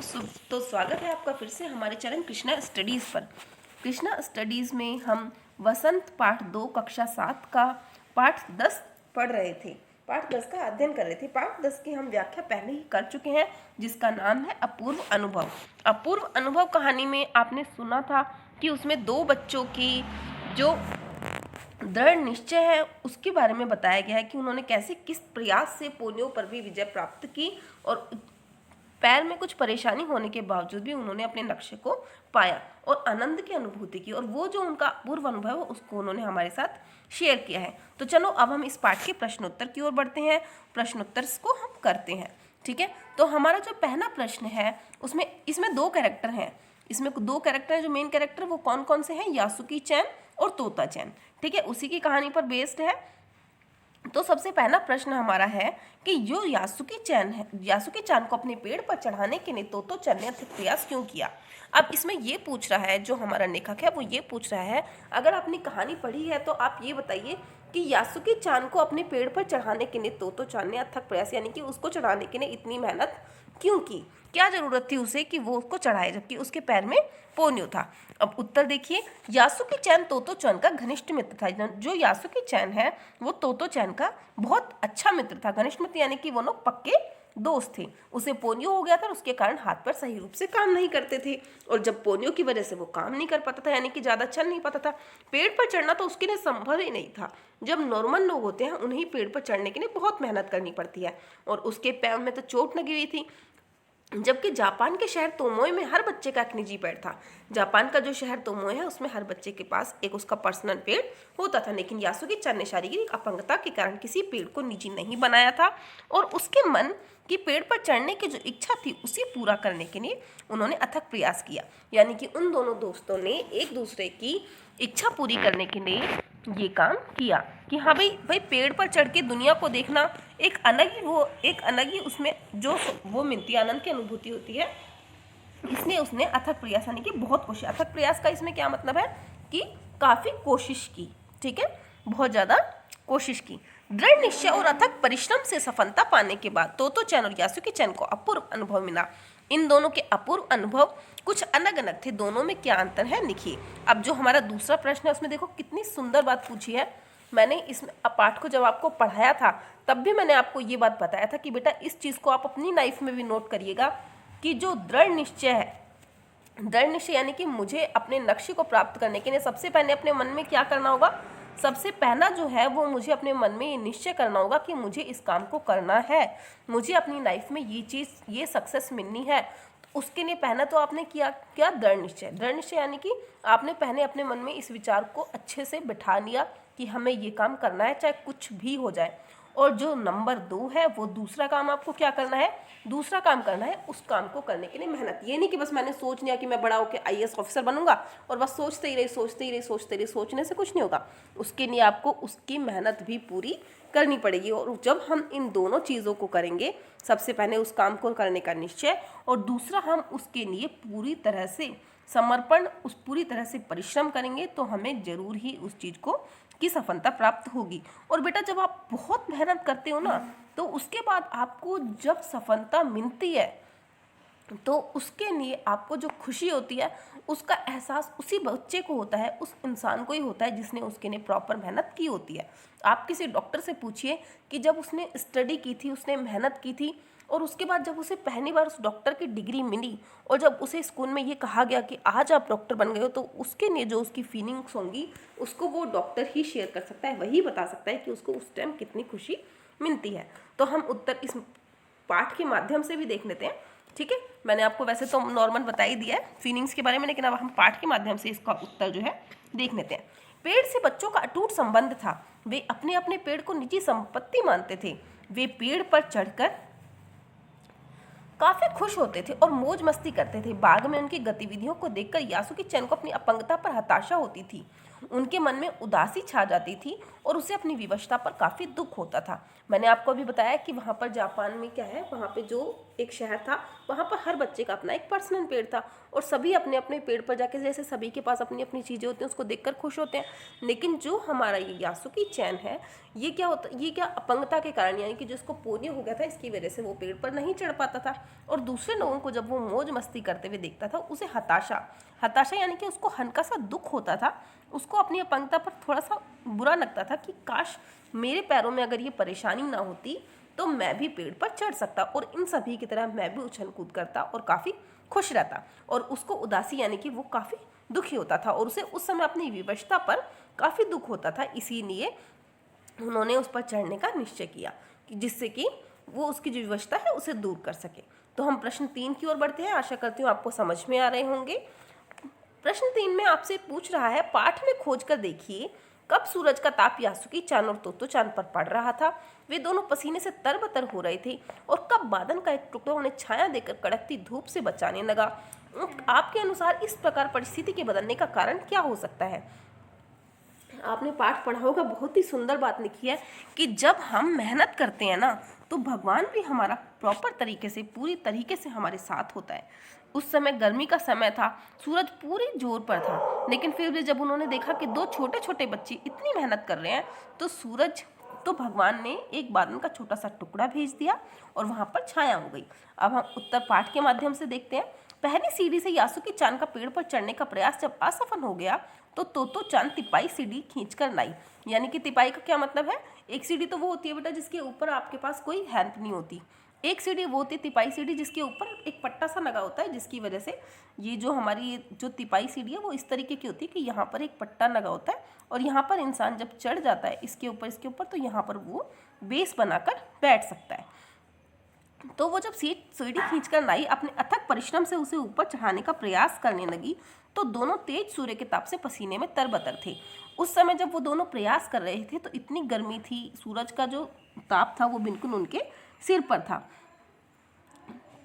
तो स्वागत है आपका फिर से हमारे चैनल कृष्णा स्टडीज़ पर। कृष्णा स्टडीज़ में हम वसंत पाठ 2 कक्षा 7 का पाठ 10 पढ़ रहे थे। पाठ 10 का अध्ययन कर रहे थे। पाठ 10 की हम व्याख्या पहले ही कर चुके हैं, जिसका नाम है अपूर्व अनुभव। अपूर्व अनुभव कहानी में आपने सुना था कि उसमें दो बच्चों की जो दृढ़ निश्चय है उसके बारे में बताया गया है कि उन्होंने कैसे किस प्रयास से पोलियो पर भी विजय प्राप्त की और पैर में कुछ परेशानी होने के बावजूद भी उन्होंने अपने लक्ष्य को पाया और आनंद की अनुभूति की, और वो जो उनका पूर्व अनुभव है उसको उन्होंने हमारे साथ शेयर किया है। तो चलो अब हम इस पाठ के प्रश्नोत्तर की ओर बढ़ते हैं। प्रश्नोत्तर को हम करते हैं, ठीक है। तो हमारा जो पहला प्रश्न है इसमें दो कैरेक्टर हैं। इसमें दो कैरेक्टर हैं। जो मेन कैरेक्टर वो कौन कौन से हैं? यासुकी चैन और तोता चैन, ठीक है। उसी की कहानी पर बेस्ड है। तो सबसे पहला प्रश्न हमारा है कि जो यासुकी चैन को अपने पेड़ पर चढ़ाने के लिए तोतो चैन ने अथक प्रयास क्यों किया। अब इसमें ये पूछ रहा है, जो हमारा लेखक है वो ये पूछ रहा है, अगर आपने कहानी पढ़ी है तो आप ये बताइए कि यासुकी चान को अपने पेड़ पर चढ़ाने के लिए तोतो चान ने अथक प्रयास यानी कि उसको चढ़ाने के लिए इतनी मेहनत क्यों की? क्या जरूरत थी उसे कि वो उसको चढ़ाए जबकि उसके पैर में पोलियो था? अब उत्तर देखिए, यासुकी चैन तोतो चैन का घनिष्ठ मित्र था। जो यासुकी चैन है वो तोतो चैन का बहुत अच्छा मित्र था। घनिष्ठ मित्र यानी कि वो लोग पक्के दोस्त थे। उसे पोलियो हो गया था और उसके कारण हाथ पर सही रूप से काम नहीं करते थे, और जब पोलियो की वजह से वो काम नहीं कर पाता था यानी कि ज़्यादा चल नहीं पाता था, पेड़ पर चढ़ना तो उसके लिए संभव ही नहीं था। जब नॉर्मल लोग होते हैं उन्हें पेड़ पर चढ़ने के लिए बहुत मेहनत करनी पड़ती है, और उसके पैर में तो चोट लगी हुई थी। जबकि जापान के शहर तोमोए में हर बच्चे का एक निजी पेड़ था। जापान का जो शहर तोमोए है उसमें हर बच्चे के पास एक उसका पर्सनल पेड़ होता था, लेकिन यासुकी चैन ने शारीरिक अपंगता के कारण किसी पेड़ को निजी नहीं बनाया था, और उसके मन की पेड़ पर चढ़ने की जो इच्छा थी उसे पूरा करने के लिए उन्होंने अथक प्रयास किया। यानी कि उन दोनों दोस्तों ने एक दूसरे की इच्छा पूरी करने के लिए ये काम किया कि हाँ भाई पेड़ पर चढ़ के दुनिया को देखना एक अलग ही उसमें जो वो मिलती है, आनंद की अनुभूति होती है। इसलिए उसने अथक प्रयास यानी कि बहुत कोशिश, अथक प्रयास का इसमें क्या मतलब है कि काफ़ी कोशिश की, ठीक है, बहुत ज़्यादा कोशिश की। दृढ़ निश्चय और अथक परिश्रम से सफलता पाने के बाद तोतो चैन और यासुकी चैन को अपूर्व अनुभव मिला। इन दोनों के अपूर्व अनुभव कुछ अलग अलग थे, दोनों में क्या अंतर है लिखिए। अब जो हमारा दूसरा प्रश्न है उसमें देखो कितनी सुंदर बात पूछी है। मैंने इस पाठ को जब आपको पढ़ाया था तब भी मैंने आपको ये बात बताया था कि बेटा इस चीज़ को आप अपनी लाइफ में भी नोट करिएगा कि जो दृढ़ निश्चय है, दृढ़ निश्चय यानी कि मुझे अपने लक्ष्य को प्राप्त करने के लिए सबसे पहले अपने मन में क्या करना होगा। सबसे पहला जो है वो मुझे अपने मन में ये निश्चय करना होगा कि मुझे इस काम को करना है, मुझे अपनी लाइफ में ये चीज़, ये सक्सेस मिलनी है। तो उसके लिए पहला तो आपने किया क्या? दृढ़ निश्चय। दृढ़ निश्चय यानी कि आपने पहले अपने मन में इस विचार को अच्छे से बिठा लिया कि हमें ये काम करना है चाहे कुछ भी हो जाए। और जो नंबर 2 है वो दूसरा काम आपको क्या करना है? दूसरा काम करना है उस काम को करने के लिए मेहनत। ये नहीं कि बस मैंने सोच लिया कि मैं बड़ा होकर IAS ऑफिसर बनूंगा और बस सोचते ही रही। सोचने से कुछ नहीं होगा, उसके लिए आपको उसकी मेहनत भी पूरी करनी पड़ेगी। और जब हम इन दोनों चीज़ों को करेंगे, सबसे पहले उस काम को करने का निश्चय और दूसरा हम उसके लिए पूरी तरह से समर्पण, उस पूरी तरह से परिश्रम करेंगे, तो हमें जरूर ही उस चीज़ को की सफलता प्राप्त होगी। और बेटा जब आप बहुत मेहनत करते हो ना, तो उसके बाद आपको जब सफलता मिलती है तो उसके लिए आपको जो खुशी होती है उसका एहसास उसी बच्चे को होता है, उस इंसान को ही होता है जिसने उसके लिए प्रॉपर मेहनत की होती है। आप किसी डॉक्टर से पूछिए कि जब उसने स्टडी की थी, उसने मेहनत की थी, और उसके बाद जब उसे पहली बार उस डॉक्टर की डिग्री मिली और जब उसे स्कूल में ये कहा गया कि आज आप डॉक्टर बन गए हो, तो उसके लिए जो उसकी फीलिंग्स होंगी उसको वो डॉक्टर ही शेयर कर सकता है, वही बता सकता है कि उसको उस टाइम कितनी खुशी मिलती है। तो हम उत्तर इस पाठ के माध्यम से भी देख लेते हैं, ठीक है। मैंने आपको वैसे तो नॉर्मल बता ही दिया है फीलिंग्स के बारे में, लेकिन अब हम पाठ के माध्यम से इसका उत्तर जो है देख लेते हैं। पेड़ से बच्चों का अटूट संबंध था। वे अपने अपने पेड़ को निजी संपत्ति मानते थे। वे पेड़ पर चढ़कर काफी खुश होते थे और मौज मस्ती करते थे। बाग में उनकी गतिविधियों को देखकर यासुकी चैन को अपनी अपंगता पर हताशा होती थी। उनके मन में उदासी छा जाती थी और उसे अपनी विवशता पर काफी दुख होता था। मैंने आपको अभी बताया कि वहाँ पर जापान में क्या है, वहाँ पे जो एक शहर था, वहाँ पर हर बच्चे का अपना एक पर्सनल पेड़ था और सभी अपने अपने पेड़ पर जाके, जैसे सभी के पास अपनी अपनी चीज़ें होती हैं, उसको देखकर खुश होते हैं। लेकिन जो हमारा ये यासुकी चैन है, ये क्या होता, ये क्या अपंगता के कारण, यानी कि जिसको पोलियो हो गया था, इसकी वजह से वो पेड़ पर नहीं चढ़ पाता था। और दूसरे लोगों को जब वो मौज मस्ती करते हुए देखता था, उसे हताशा यानी कि उसको हल्का सा दुख होता था, उसको अपनी अपंगता पर थोड़ा सा बुरा लगता था कि काश मेरे पैरों में अगर ये परेशानी ना होती तो मैं भी पेड़ पर चढ़ सकता और इन सभी की तरह मैं भी उछल कूद करता और काफ़ी खुश रहता। और उसको उदासी यानी कि वो काफ़ी दुखी होता था और उसे उस समय अपनी विवशता पर काफ़ी दुख होता था, इसीलिए उन्होंने उस पर चढ़ने का निश्चय किया कि जिससे कि वो उसकी जो विवशता है उसे दूर कर सके। तो हम प्रश्न 3 की ओर बढ़ते हैं। आशा करती हूँ आपको समझ में आ रहे होंगे। प्रश्न 3 में आपसे पूछ रहा है, पाठ में खोज कर देखिए कब सूरज का ताप यासुकी चांद और तोतो चांद पर पड़ रहा था। वे दोनों पसीने से तरबतर हो रहे थे और कब बादल का एक टुकड़ा उन्हें छाया देकर कड़कती धूप से बचाने लगा। आपके अनुसार इस प्रकार परिस्थिति के बदलने का कारण क्या हो सकता है। आपने पाठ पढ़ा होगा, बहुत ही सुंदर बात लिखी है कि जब हम मेहनत करते हैं ना, तो भगवान भी हमारा प्रॉपर तरीके से, पूरी तरीके से हमारे साथ होता है। उस समय गर्मी का समय था, सूरज पूरी जोर पर था, लेकिन फिर भी जब उन्होंने देखा कि दो छोटे छोटे बच्चे इतनी मेहनत कर रहे हैं, तो भगवान ने एक बादल का छोटा सा टुकड़ा भेज दिया और वहाँ पर छाया हो गई। अब हम उत्तर पाठ के माध्यम से देखते हैं। पहली सीढ़ी से यासुकी चांद का पेड़ पर चढ़ने का प्रयास जब असफल हो गया तो तोतो चांद तिपाई सीढ़ी खींचकर लाई। यानी कि तिपाई का क्या मतलब है, एक सीढ़ी तो वो होती है बेटा जिसके ऊपर आपके पास कोई हेल्प नहीं होती, एक सीढ़ी वो होती है तिपाई सीढ़ी जिसके ऊपर एक पट्टा सा लगा होता है, जिसकी वजह से ये जो हमारी जो तिपाई सीढ़ी है वो इस तरीके की होती है कि यहाँ पर एक पट्टा लगा होता है और यहाँ पर इंसान जब चढ़ जाता है इसके ऊपर तो यहाँ पर वो बेस बनाकर बैठ सकता है। तो वो जब सीढ़ी खींचकर लाई अपने अथक परिश्रम से उसे ऊपर चढ़ाने का प्रयास करने लगी तो दोनों तेज सूर्य के ताप से पसीने में तरबतर थे। उस समय जब वो दोनों प्रयास कर रहे थे तो इतनी गर्मी थी, सूरज का जो ताप था वो बिल्कुल उनके सिर पर था।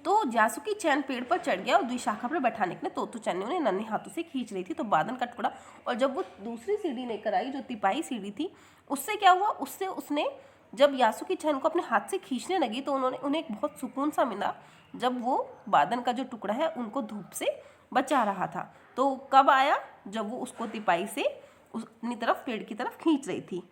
तो यासुकी चैन पेड़ पर चढ़ गया और द्विशाखा पर बैठाने के लिए तोतो चैन ने उन्हें नन्हे हाथों से खींच रही थी तो बादल का टुकड़ा, और जब वो दूसरी सीढ़ी लेकर आई जो तिपाही सीढ़ी थी, उससे क्या हुआ, उसने जब यासुकी चैन को अपने हाथ से खींचने लगी तो उन्हें एक बहुत सुकून सा मिला जब वो बादल का जो टुकड़ा है उनको धूप से बचा रहा था। तो कब आया, जब वो उसको तिपाही से अपनी तरफ पेड़ की तरफ खींच रही थी।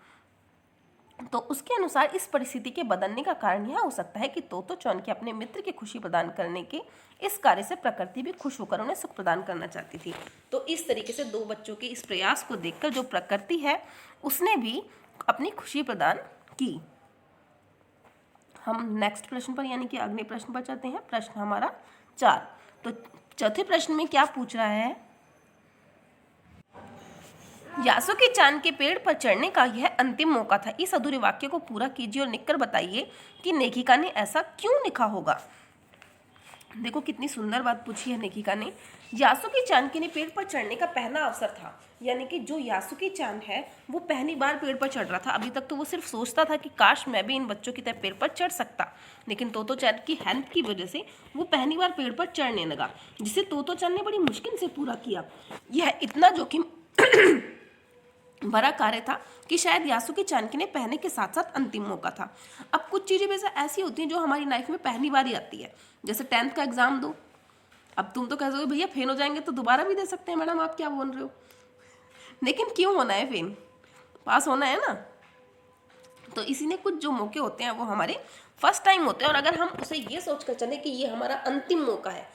तो उसके अनुसार इस परिस्थिति के बदलने का कारण यह हो सकता है कि तोतो चान के अपने मित्र की खुशी प्रदान करने के इस कार्य से प्रकृति भी खुश होकर उन्हें सुख प्रदान करना चाहती थी। तो इस तरीके से दो बच्चों के इस प्रयास को देखकर जो प्रकृति है उसने भी अपनी खुशी प्रदान की। हम नेक्स्ट प्रश्न पर यानी कि अगले प्रश्न पर चलते हैं। प्रश्न हमारा 4। तो चौथे प्रश्न में क्या पूछ रहा है, यासुकी चांद के पेड़ पर चढ़ने का यह अंतिम मौका था। इस अधूरे वाक्य को पूरा कीजिए और लिखकर बताइए कि लेखिका ने ऐसा क्यों लिखा होगा। देखो कितनी सुंदर बात पूछी है लेखिका ने। यासुकी चांद के लिए पेड़ पर चढ़ने का पहला अवसर था, यानी कि जो यासुकी चांद है वो पहली बार पेड़ पर चढ़ रहा था। अभी तक तो वो सिर्फ सोचता था कि काश मैं भी इन बच्चों की तरह पेड़ पर चढ़ सकता, लेकिन तोतो चांद की हेल्प की वजह से वो पहली बार पेड़ पर चढ़ने लगा, जिसे तोतो चांद ने बड़ी मुश्किल से पूरा किया। यह इतना जोखिम बड़ा कार्य था कि शायद यासुकी चांद के लिए पहले के साथ साथ अंतिम मौका था। अब कुछ चीज़ें वैसे ऐसी होती हैं जो हमारी लाइफ में पहली बार ही आती है, जैसे 10th का एग्जाम दो। अब तुम तो कह दोगे भैया फेल हो जाएंगे तो दोबारा भी दे सकते हैं। मैडम आप क्या बोल रहे हो, लेकिन क्यों होना है फेल, पास होना है ना। तो इसीलिए कुछ जो मौके होते हैं वो हमारे फर्स्ट टाइम होते हैं और अगर हम उसे ये सोच कर चले कि ये हमारा अंतिम मौका है,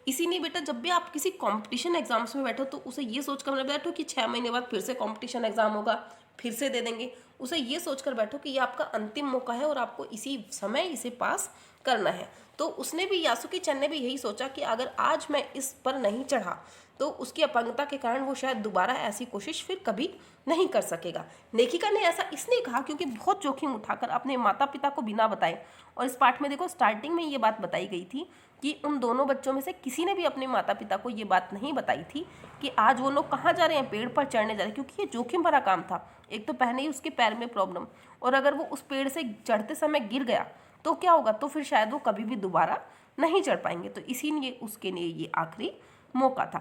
इसीलिए बेटा जब भी आप किसी कंपटीशन एग्जाम्स में बैठो तो उसे ये सोचकर बैठो कि 6 महीने बाद फिर से कंपटीशन एग्जाम होगा, फिर से दे देंगे। उसे ये सोचकर बैठो कि ये आपका अंतिम मौका है और आपको इसी समय इसे पास करना है। तो उसने भी, यासुकी चांद ने भी यही सोचा कि अगर आज मैं इस पर नहीं चढ़ा तो उसकी अपंगता के कारण वो शायद दोबारा ऐसी कोशिश फिर कभी नहीं कर सकेगा। लेखिका ने ऐसा इसलिए कहा क्योंकि बहुत जोखिम उठाकर अपने माता पिता को बिना बताए, और इस पाठ में देखो स्टार्टिंग में ये बात बताई गई थी कि उन दोनों बच्चों में से किसी ने भी अपने माता पिता को ये बात नहीं बताई थी कि आज वो लोग कहाँ जा रहे हैं, पेड़ पर चढ़ने जा रहे हैं, क्योंकि ये जोखिम भरा काम था। एक तो पहले ही उसके पैर में प्रॉब्लम, और अगर वो उस पेड़ से चढ़ते समय गिर गया तो क्या होगा, तो फिर शायद वो कभी भी दोबारा नहीं चढ़ पाएंगे। तो इसीलिए उसके लिए ये आखिरी मौका था।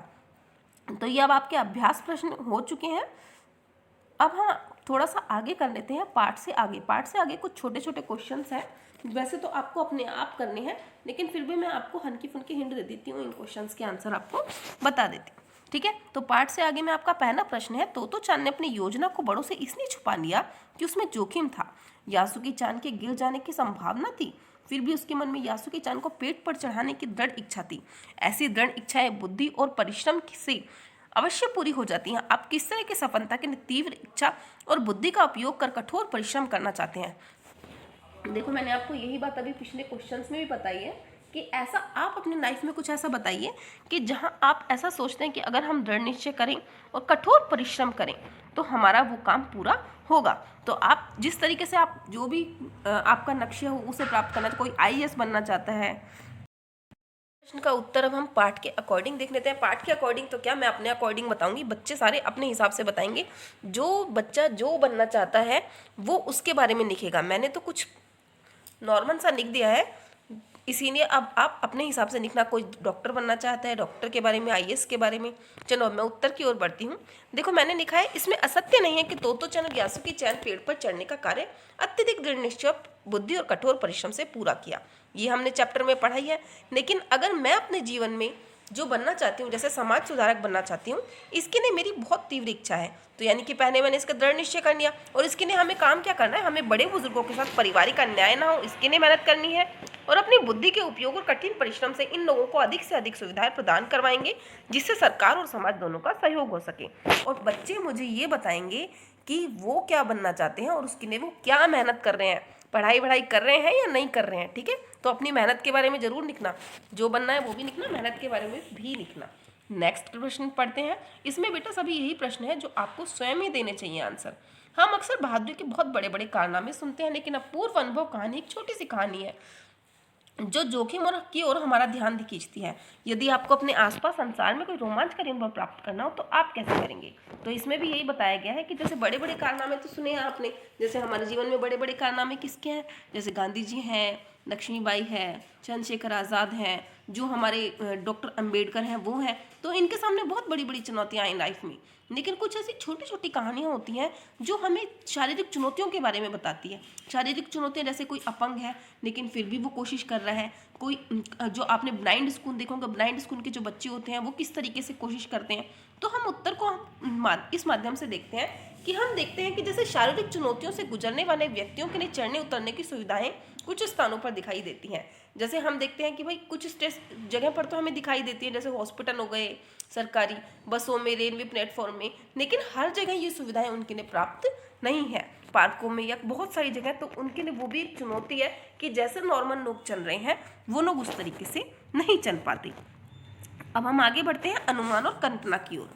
तो ये अब आपके अभ्यास प्रश्न हो चुके हैं। अब हाँ थोड़ा सा आगे कर लेते हैं पाठ से आगे। पाठ से आगे कुछ छोटे छोटे क्वेश्चंस हैं वैसे तो आपको अपने आप करने हैं, लेकिन फिर भी मैं आपको हल्की फुल्की हिंट दे देती हूँ, इन क्वेश्चंस के आंसर आपको बता देती हूँ। ठीक है, तो पाठ से आगे में आपका पहला प्रश्न है, तोतो चान ने अपनी योजना को बड़ों से इसलिए छुपा लिया कि उसमें जोखिम था। यासुकी चान के गिर जाने की संभावना थी, फिर भी उसके मन में यासुकी चान को पेट पर चढ़ाने की दृढ़ इच्छा थी। ऐसी दृढ़ इच्छाएं बुद्धि और परिश्रम से अवश्य पूरी हो जाती हैं। आप किस तरह की सफलता की तीव्र इच्छा और बुद्धि का उपयोग कर कठोर परिश्रम करना चाहते हैं। देखो, मैंने आपको यही बात अभी पिछले क्वेश्चंस में भी बताई है कि ऐसा आप अपनी लाइफ में कुछ ऐसा बताइए कि जहां आप ऐसा सोचते हैं कि अगर हम दृढ़ निश्चय करें और कठोर परिश्रम करें तो हमारा वो काम पूरा होगा। तो आप जिस तरीके से आप जो भी आपका लक्ष्य हो उसे प्राप्त करना, कोई IAS बनना चाहता है। प्रश्न का उत्तर अब हम पाठ के अकॉर्डिंग देख लेते हैं। पाठ के अकॉर्डिंग तो क्या, मैं अपने अकॉर्डिंग बताऊंगी, बच्चे सारे अपने हिसाब से बताएंगे। जो बच्चा जो बनना चाहता है वो उसके बारे में लिखेगा। मैंने तो कुछ नॉर्मल सा लिख दिया है, इसीलिए अब आप अपने हिसाब से लिखना। कोई डॉक्टर बनना चाहता है, डॉक्टर के बारे में, IAS के बारे में। चलो मैं उत्तर की ओर बढ़ती हूँ। देखो, मैंने लिखा है, इसमें असत्य नहीं है कि तोतो चान और यासुकी चान पेड़ पर चढ़ने का कार्य अत्यधिक दृढ़ निश्चय, बुद्धि और कठोर परिश्रम से पूरा किया। ये हमने चैप्टर में पढ़ाई है। लेकिन अगर मैं अपने जीवन में जो बनना चाहती हूँ, जैसे समाज सुधारक बनना चाहती हूँ, इसके लिए मेरी बहुत तीव्र इच्छा है। तो यानी कि पहले मैंने इसका दृढ़ निश्चय कर लिया, और इसके लिए हमें काम क्या करना है, हमें बड़े बुजुर्गों के साथ पारिवारिक अन्याय ना हो, इसके लिए मेहनत करनी है। और अपनी बुद्धि के उपयोग और कठिन परिश्रम से इन लोगों को अधिक से अधिक सुविधाएं प्रदान करवाएंगे, जिससे सरकार और समाज दोनों का सहयोग हो सके। और बच्चे मुझे ये बताएंगे कि वो क्या बनना चाहते हैं और उसके लिए वो क्या मेहनत कर रहे हैं, पढ़ाई कर रहे हैं या नहीं कर रहे हैं। ठीक है, तो अपनी मेहनत के बारे में जरूर लिखना, जो बनना है वो भी लिखना, मेहनत के बारे में भी लिखना। नेक्स्ट प्रश्न पढ़ते हैं। इसमें बेटा सभी यही प्रश्न है जो आपको स्वयं ही देने चाहिए आंसर। हम अक्सर बहादुरी के बहुत बड़े बड़े कारनामे सुनते हैं, लेकिन अपूर्व अनुभव कहानी एक छोटी सी कहानी है जो जोखिम और की ओर हमारा ध्यान खींचती है। यदि आपको अपने आसपास संसार में कोई रोमांचकारी अनुभव प्राप्त करना हो तो आप कैसे करेंगे। तो इसमें भी यही बताया गया है कि जैसे बड़े बड़े कारनामे तो सुने हैं आपने, जैसे हमारे जीवन में बड़े बड़े कारनामे किसके हैं, जैसे गांधी जी हैं, लक्ष्मीबाई है, चंद्रशेखर आज़ाद हैं, जो हमारे डॉक्टर अंबेडकर हैं वो हैं। तो इनके सामने बहुत बड़ी बड़ी चुनौतियाँ आई लाइफ में, लेकिन कुछ ऐसी छोटी छोटी कहानियाँ होती हैं जो हमें शारीरिक चुनौतियों के बारे में बताती है। शारीरिक चुनौतियाँ, जैसे कोई अपंग है लेकिन फिर भी वो कोशिश कर रहा है, कोई जो आपने ब्लाइंड स्कूल देखोगे, ब्लाइंड स्कूल के जो बच्चे होते हैं वो किस तरीके से कोशिश करते हैं। तो हम उत्तर को इस माध्यम से देखते हैं कि हम देखते हैं कि जैसे शारीरिक चुनौतियों से गुजरने वाले व्यक्तियों के लिए चढ़ने उतरने की सुविधाएं कुछ स्थानों पर दिखाई देती हैं। जैसे हम देखते हैं कि भाई कुछ स्टेज जगह पर तो हमें दिखाई देती है, जैसे हॉस्पिटल हो गए, सरकारी बसों में, रेलवे प्लेटफॉर्म में, लेकिन हर जगह ये सुविधाएं उनके लिए प्राप्त नहीं है। पार्कों में या बहुत सारी जगह, तो उनके लिए वो भी एक चुनौती है कि जैसे नॉर्मल लोग चल रहे हैं वो लोग उस तरीके से नहीं चल पाते। अब हम आगे बढ़ते हैं अनुमान और कल्पना की ओर।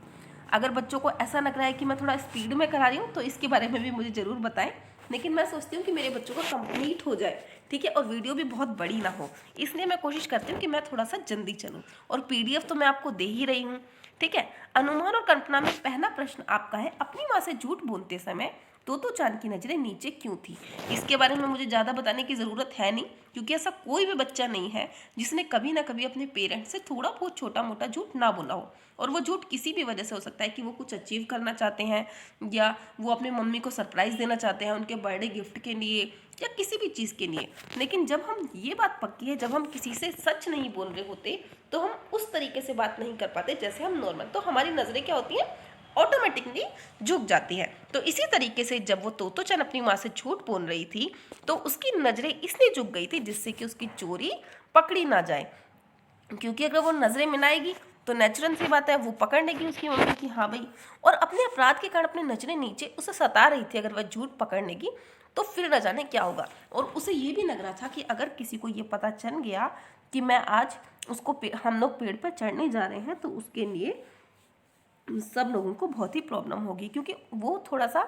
अगर बच्चों को ऐसा लग रहा है कि मैं थोड़ा स्पीड में करा रही हूँ तो इसके बारे में भी मुझे ज़रूर बताएं, लेकिन मैं सोचती हूँ कि मेरे बच्चों को कंप्लीट हो जाए, ठीक है, और वीडियो भी बहुत बड़ी ना हो, इसलिए मैं कोशिश करती हूँ कि मैं थोड़ा सा जल्दी चलूँ। और PDF तो मैं आपको दे ही रही हूँ, ठीक है। अनुमान और कल्पना में पहला प्रश्न आपका है, अपनी माँ से झूठ बोलते समय तोतो चान की नजरें नीचे क्यों थी। इसके बारे में मुझे ज़्यादा बताने की ज़रूरत है नहीं, क्योंकि ऐसा कोई भी बच्चा नहीं है जिसने कभी ना कभी अपने पेरेंट्स से थोड़ा बहुत छोटा मोटा झूठ ना बोला हो। और वो झूठ किसी भी वजह से हो सकता है कि वो कुछ अचीव करना चाहते हैं, या वो अपने मम्मी को सरप्राइज़ देना चाहते हैं उनके बर्थडे गिफ्ट के लिए, या किसी भी चीज़ के लिए। लेकिन जब हम, ये बात पक्की है, जब हम किसी से सच नहीं बोल रहे होते तो हम उस तरीके से बात नहीं कर पाते जैसे हम नॉर्मल, तो हमारी नज़रें क्या होती हैं, ऑटोमेटिकली झुक जाती है। तो इसी तरीके से जब वो तोतो चान अपनी माँ से झूठ बोल रही थी तो उसकी नज़रें इसलिए झुक गई थी जिससे कि उसकी चोरी पकड़ी ना जाए, क्योंकि अगर वो नज़रें मिलाएगी तो नेचुरल सी बात है वो पकड़ लेगी उसकी मम्मी की, हाँ भाई। और अपने अपराध के कारण अपनी नज़रें नीचे उसे सता रही थी, अगर वह झूठ पकड़ लेगी तो फिर न जाने क्या होगा। और उसे ये भी लग रहा था कि अगर किसी को ये पता चल गया कि मैं आज उसको हम लोग पेड़ पर चढ़ने जा रहे हैं तो उसके लिए सब लोगों को बहुत ही प्रॉब्लम होगी, क्योंकि वो थोड़ा सा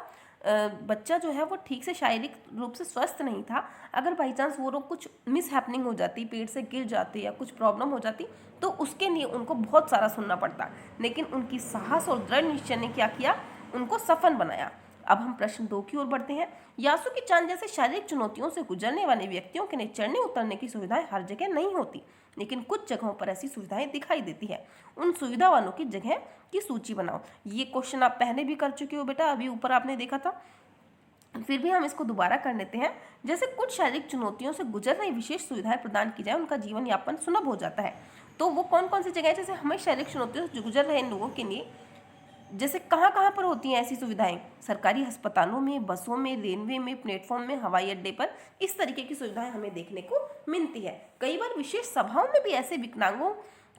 बच्चा जो है वो ठीक से शारीरिक रूप से स्वस्थ नहीं था। अगर बाई चांस वो लोग कुछ मिस हैपनिंग हो जाती, पेड़ से गिर जाते या कुछ प्रॉब्लम हो जाती, तो उसके लिए उनको बहुत सारा सुनना पड़ता। लेकिन उनकी साहस और दृढ़ निश्चय ने क्या किया, उनको सफल बनाया। अब हम प्रश्न 2 की ओर बढ़ते हैं। यासुकी चान जैसे शारीरिक चुनौतियों से गुजरने वाले व्यक्तियों के लिए चढ़ने उतरने की सुविधाएं हर जगह नहीं होती, लेकिन कुछ जगहों पर ऐसी सुविधाएं दिखाई देती है। उन सुविधा वालों की जगह की सूची बनाओ। ये क्वेश्चन आप पहले भी कर चुके हो बेटा, अभी ऊपर आपने देखा था। फिर भी हम इसको दोबारा कर लेते हैं। जैसे कुछ शारीरिक चुनौतियों से गुजर रही विशेष सुविधाएं प्रदान की जाए, उनका जीवन यापन सुलभ हो जाता है। तो वो कौन कौन सी जगह है? जैसे हमें शारीरिक चुनौतियों से गुजर रहे लोगों के लिए जैसे कहाँ कहाँ पर होती हैं ऐसी सुविधाएं? सरकारी अस्पतालों में, बसों में, रेलवे में, प्लेटफॉर्म में, हवाई अड्डे पर इस तरीके की सुविधाएं हमें देखने को मिलती है। कई बार विशेष सभाओं में भी ऐसे विकलांगों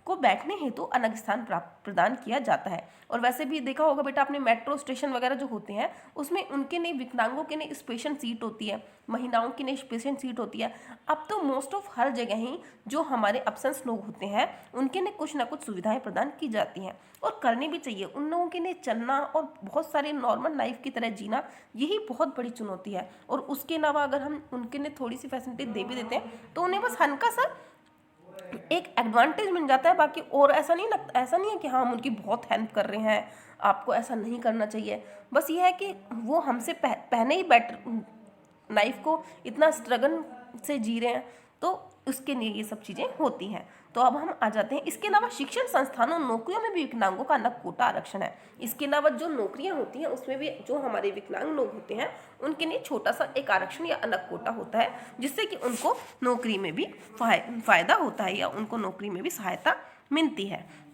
को बैठने हेतु अलग स्थान प्रदान किया जाता है। और वैसे भी देखा होगा बेटा आपने, मेट्रो स्टेशन वगैरह जो होते हैं उसमें उनके लिए, विकलांगों के लिए स्पेशल सीट होती है, महिलाओं के लिए स्पेशल सीट होती है। अब तो मोस्ट ऑफ हर जगह ही जो हमारे अब्सेंस लोग होते हैं उनके लिए कुछ ना कुछ सुविधाएं प्रदान की जाती हैं, और करनी भी चाहिए। उन लोगों के लिए चलना और बहुत सारे नॉर्मल लाइफ की तरह जीना, यही बहुत बड़ी चुनौती है। और उसके अलावा अगर हम उनके लिए थोड़ी सी फैसिलिटी दे भी देते हैं तो उन्हें बस हल्का सा एक एडवांटेज मिल जाता है। बाकी और ऐसा नहीं लगता, ऐसा नहीं है कि हाँ हम उनकी बहुत हेल्प कर रहे हैं, आपको ऐसा नहीं करना चाहिए। बस ये है कि वो हमसे पहले ही बेटर लाइफ को इतना स्ट्रगल से जी रहे हैं, तो उसके लिए ये सब चीज़ें होती हैं। तो अब हम आ जाते हैं, इसके अलावा शिक्षण संस्थानों, नौकरियों में भी विकलांगों का अलग कोटा आरक्षण है। इसके अलावा जो नौकरियां होती हैं उसमें भी जो हमारे विकलांग लोग होते हैं उनके लिए छोटा सा एक आरक्षण या अलग कोटा होता है, जिससे कि उनको नौकरी में भी फायदा होता है या उनको नौकरी में भी सहायता मिलती है।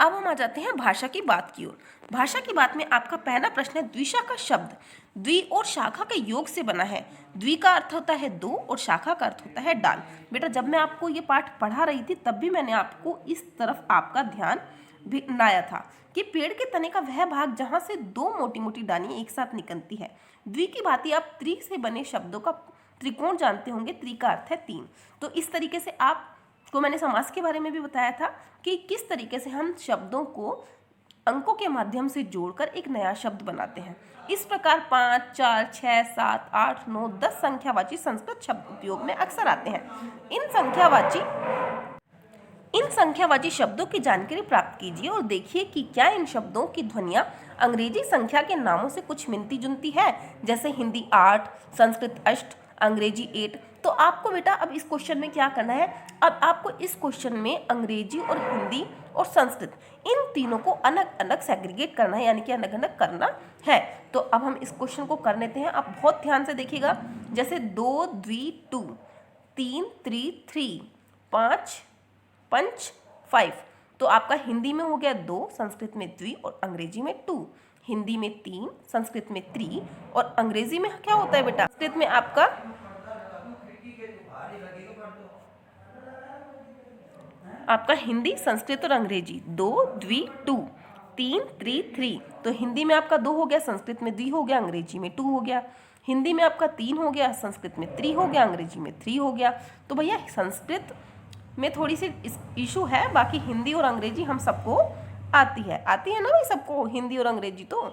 अब हम आ जाते हैं भाषा की बात की ओर। भाषा की बात में आपका पहला प्रश्न है, द्विशाखा शब्द द्वि और शाखा के योग से बना है। द्वि का अर्थ होता है दो और शाखा का अर्थ होता है डाल। बेटा जब मैं आपको ये पाठ पढ़ा रही थी तब भी मैंने आपको इस तरफ आपका ध्यान भी लाया था कि पेड़ के तने का वह भाग जहाँ से दो मोटी मोटी डालियाँ एक साथ निकलती है। द्वि की बात आप त्रि से बने शब्दों का त्रिकोण जानते होंगे, त्रि का अर्थ है तीन। तो इस तरीके से आपको मैंने समास के बारे में भी बताया था कि किस तरीके से हम शब्दों को अंकों के माध्यम से जोड़कर एक नया शब्द बनाते हैं। इस प्रकार 5, 4, 6, 7, 8, 9, 10 संख्यावाची संस्कृत शब्द उपयोग में अक्सर आते हैं। इन संख्यावाची शब्दों की जानकारी प्राप्त कीजिए और देखिए कि क्या इन शब्दों की ध्वनियाँ अंग्रेजी संख्या के नामों से कुछ मिलती जुलती है। जैसे हिंदी 8, संस्कृत अष्ट, अंग्रेजी 8। तो आपको बेटा अब इस क्वेश्चन में क्या करना है, अब आपको इस क्वेश्चन में अंग्रेजी और हिंदी और संस्कृत इन तीनों को अलग अलग सेग्रीगेट करना है, यानी कि अलग अलग करना है। तो अब हम इस क्वेश्चन को कर लेते हैं। आप बहुत ध्यान से देखिएगा। जैसे 2 द्वि 2, 3 त्रि 3, 5 पंच 5। तो आपका हिंदी में हो गया 2, संस्कृत में द्वि और अंग्रेजी में 2। हिंदी में 3, संस्कृत में त्रि और अंग्रेजी में क्या होता है बेटा, संस्कृत में आपका हिंदी, संस्कृत और अंग्रेजी 2 द्वि 2, 3 त्रि 3। तो हिंदी में आपका 2 हो गया, संस्कृत में द्वि हो गया, अंग्रेजी में 2 हो गया। हिंदी में आपका 3 हो गया, संस्कृत में त्रि हो गया, अंग्रेजी में 3 हो गया। तो भैया संस्कृत में थोड़ी सी इशू है, बाकी हिंदी और अंग्रेजी हम सबको आती है ना भाई सबको, हिंदी और अंग्रेजी तो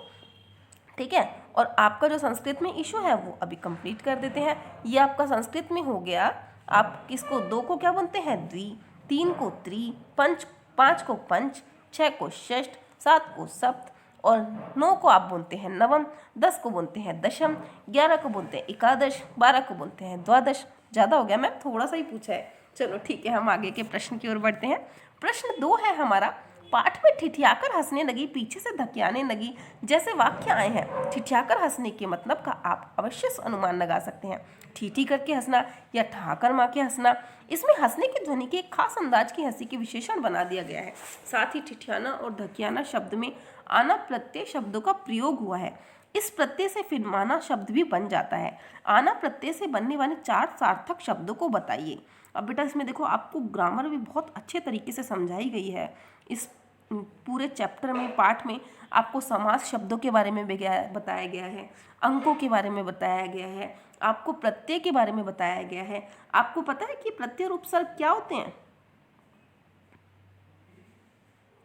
ठीक है। और आपका जो संस्कृत में इशू है वो अभी कंप्लीट कर देते हैं। ये आपका संस्कृत में हो गया। आप किसको, 2 को क्या बोलते हैं द्वि, 3 को त्रि, 5 को पंच, 6 को षष्ठ, 7 को सप्त और 9 को आप बोलते हैं नवम, 10 को बोलते हैं दशम, 11 को बोलते हैं एकादश, 12 को बोलते हैं द्वादश। ज़्यादा हो गया, मैम थोड़ा सा ही पूछा है। चलो ठीक है, हम आगे के प्रश्न की ओर बढ़ते हैं। प्रश्न 2 है हमारा, पाठ में ठिठियाकर हंसने लगी, पीछे से धकियाने लगी जैसे वाक्य आए हैं। ठिठियाकर हंसने के मतलब का आप अवश्य अनुमान लगा सकते हैं। ठीठी करके हंसना या ठहाकर मार के हंसना, इसमें हंसने की ध्वनि के एक खास अंदाज की हंसी के विशेषण बना दिया गया है। साथ ही ठिठियाना और धकियाना शब्द में आना प्रत्यय शब्दों का प्रयोग हुआ है। इस प्रत्यय से फिर माना शब्द भी बन जाता है। आना प्रत्यय से बनने वाले 4 सार्थक शब्दों को बताइए। अब बेटा इसमें देखो आपको ग्रामर भी बहुत अच्छे तरीके से समझाई गई है। इस पूरे चैप्टर में, पाठ में आपको समास शब्दों के बारे में बताया गया है, अंकों के बारे में बताया गया है, आपको प्रत्यय के बारे में बताया गया है। आपको पता है कि प्रत्यय और उपसर्ग क्या होते हैं?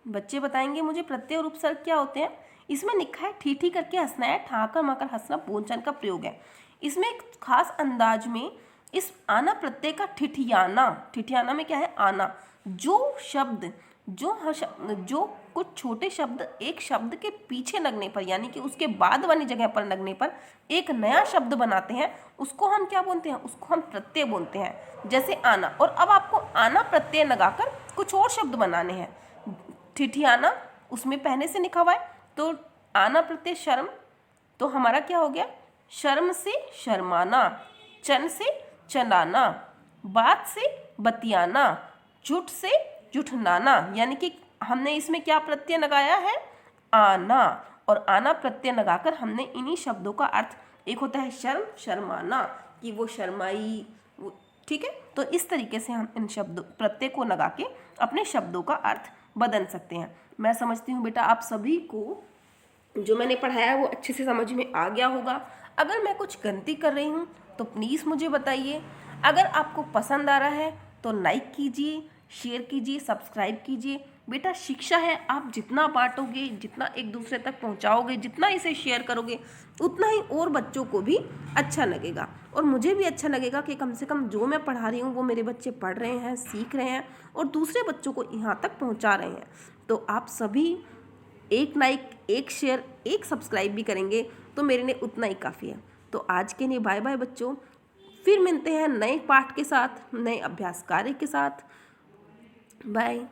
बच्चे बताएंगे मुझे प्रत्यय और उपसर्ग क्या होते हैं। इसमें लिखा है ठीठी करके हंसना है, ठहाकर माकर हंसना बोलचाल का प्रयोग है। इसमें एक खास अंदाज में इस आना प्रत्यय का ठिठियाना में क्या है, आना, जो कुछ छोटे शब्द एक शब्द के पीछे लगने पर, यानी कि उसके बाद वाली जगह पर लगने पर एक नया शब्द बनाते हैं, उसको हम क्या बोलते हैं, उसको हम प्रत्यय बोलते हैं। जैसे आना, और अब आपको आना प्रत्यय लगाकर कुछ और शब्द बनाने हैं। ठिठियाना उसमें पहले से लिखा हुआ है, तो आना प्रत्यय शर्म, तो हमारा क्या हो गया शर्म से शर्माना, चन से चलाना, बात से बतियाना, जुट से जुठनाना। यानी कि हमने इसमें क्या प्रत्यय लगाया है, आना, और आना प्रत्यय लगाकर हमने इन्हीं शब्दों का अर्थ, एक होता है शर्म, शर्माना, कि वो शर्माई, ठीक है। तो इस तरीके से हम इन शब्दों प्रत्यय को लगा के अपने शब्दों का अर्थ बदल सकते हैं। मैं समझती हूँ बेटा आप सभी को जो मैंने पढ़ाया है वो अच्छे से समझ में आ गया होगा। अगर मैं कुछ गलती कर रही हूँ तो प्लीज़ मुझे बताइए। अगर आपको पसंद आ रहा है तो लाइक कीजिए, शेयर कीजिए, सब्सक्राइब कीजिए। बेटा शिक्षा है, आप जितना बांटोगे, जितना एक दूसरे तक पहुँचाओगे, जितना इसे शेयर करोगे, उतना ही और बच्चों को भी अच्छा लगेगा, और मुझे भी अच्छा लगेगा कि कम से कम जो मैं पढ़ा रही हूँ वो मेरे बच्चे पढ़ रहे हैं, सीख रहे हैं और दूसरे बच्चों को यहाँ तक पहुँचा रहे हैं। तो आप सभी एक लाइक, एक शेयर, एक सब्सक्राइब भी करेंगे तो मेरे लिए उतना ही काफ़ी है। तो आज के लिए बाय बाय बच्चों, फिर मिलते हैं नए पाठ के साथ, नए अभ्यास कार्य के साथ। बाय।